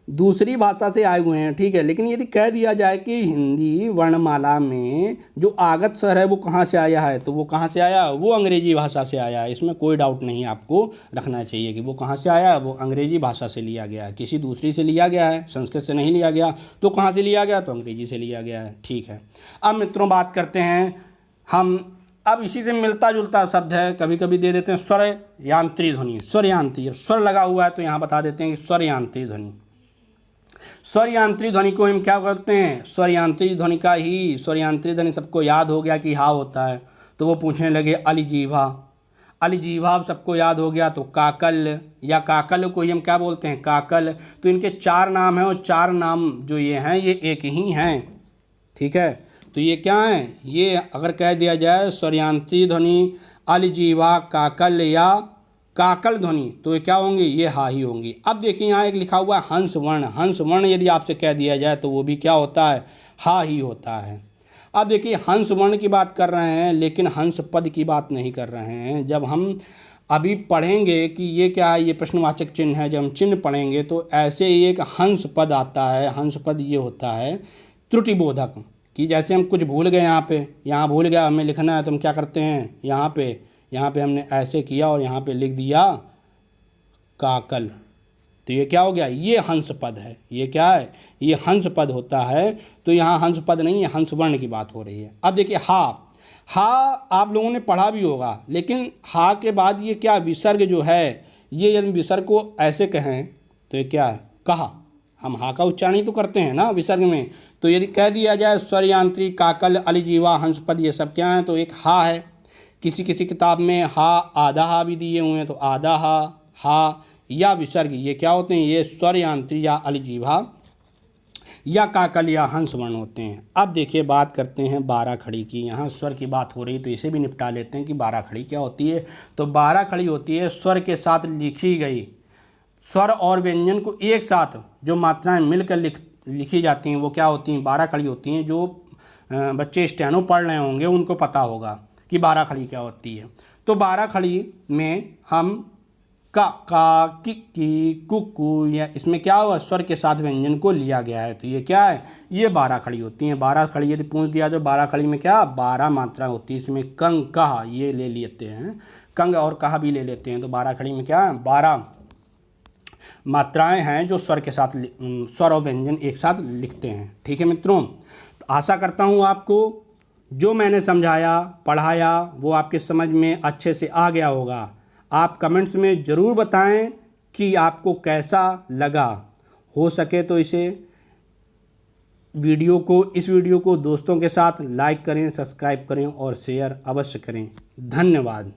दूसरी भाषा से आए हुए हैं, ठीक है, लेकिन यदि कह दिया जाए कि हिंदी वर्णमाला में जो आगत स्वर है वो कहाँ से आया है, तो वो कहाँ से आया, वो अंग्रेजी भाषा से आया है। इसमें कोई डाउट नहीं आपको रखना चाहिए कि वो कहाँ से आया है, वो अंग्रेजी भाषा से लिया गया है, किसी दूसरी से लिया गया है, संस्कृत से नहीं लिया गया। तो कहाँ से लिया गया, तो अंग्रेजी से लिया गया है। ठीक है, अब मित्रों बात करते हैं हम, अब इसी से मिलता जुलता शब्द है, कभी कभी दे देते हैं स्वर यांत्री ध्वनि, स्वर यांत्री। अब स्वर लगा हुआ है तो यहाँ बता देते हैं कि स्वर यांत्री ध्वनि। स्वर यांत्री ध्वनि को हम क्या करते हैं, स्वर यांत्री ध्वनि का ही, स्वर यांत्री ध्वनि सबको याद हो गया कि हा होता है, तो वो पूछने लगे अलिजीवा, अलिजीवा सबको याद हो गया, तो काकल, या काकल को ही हम क्या बोलते हैं, काकल। तो इनके 4 नाम हैं, और 4 नाम जो ये हैं ये एक ही हैं। ठीक है, तो ये क्या है, ये अगर कह दिया जाए स्वर यांत्री ध्वनि, अलिजीवा, काकल या काकल ध्वनि, तो ये क्या होंगी, ये हा ही होंगी। अब देखिए यहाँ एक लिखा हुआ है हंस वर्ण, हंस वर्ण यदि आपसे कह दिया जाए तो वो भी क्या होता है, हा ही होता है। अब देखिए हंस वर्ण की बात कर रहे हैं, लेकिन हंस पद की बात नहीं कर रहे हैं। जब हम अभी पढ़ेंगे कि ये क्या है, ये प्रश्नवाचक चिन्ह है, जब हम चिन्ह पढ़ेंगे तो ऐसे ही एक हंस पद आता है। हंस पद ये होता है त्रुटिबोधक, कि जैसे हम कुछ भूल गए, यहाँ भूल गया, हमें लिखना है, तो हम क्या करते हैं, यहाँ पे हमने ऐसे किया और यहाँ पे लिख दिया काकल, तो ये क्या हो गया, ये हंस पद है। ये क्या है, ये हंस पद होता है। तो यहाँ हंस पद नहीं है, हंस वर्ण की बात हो रही है। अब देखिए हा आप लोगों ने पढ़ा भी होगा, लेकिन हा के बाद ये क्या, विसर्ग जो है, ये यदि विसर्ग को ऐसे कहें तो ये क्या है, कहा। हम हा का उच्चारण ही तो करते हैं ना विसर्ग में। तो यदि कह दिया जाए स्वर यांत्री, काकल, अलिजीवा, हंस पद, ये सब क्या है, तो एक हा है। किसी किताब में हा, आधा हा भी दिए हुए हैं, तो आधा हा या विसर्ग, ये क्या होते हैं, ये स्वर यांत्री या अलिजीवा या काकल या हंस वर्ण होते हैं। अब देखिए बात करते हैं 12 खड़ी की। यहाँ स्वर की बात हो रही तो इसे भी निपटा लेते हैं कि 12 खड़ी क्या होती है। तो 12 खड़ी होती है स्वर के साथ लिखी गई, स्वर और व्यंजन को एक साथ जो मात्राएं मिलकर लिखी जाती हैं वो क्या होती हैं, 12 खड़ी होती हैं। जो बच्चे स्टेनो पढ़ रहे होंगे उनको पता होगा कि 12 खड़ी क्या होती है। तो 12 खड़ी में हम का, की, कुकू, या इसमें क्या हुआ, स्वर के साथ व्यंजन को लिया गया है। तो ये क्या है, ये 12 खड़ी होती हैं। 12 खड़ी यदि पूछ दिया तो 12 खड़ी में क्या 12 मात्रा होती है। इसमें कंग, कहा ये ले लेते हैं, कंग और कहा भी ले लेते हैं। तो 12 खड़ी में क्या है, मात्राएं हैं जो स्वर के साथ स्वर और व्यंजन एक साथ लिखते हैं। ठीक है मित्रों, तो आशा करता हूँ आपको जो मैंने समझाया पढ़ाया वो आपके समझ में अच्छे से आ गया होगा। आप कमेंट्स में ज़रूर बताएं कि आपको कैसा लगा। हो सके तो इस वीडियो को दोस्तों के साथ लाइक करें, सब्सक्राइब करें और शेयर अवश्य करें। धन्यवाद।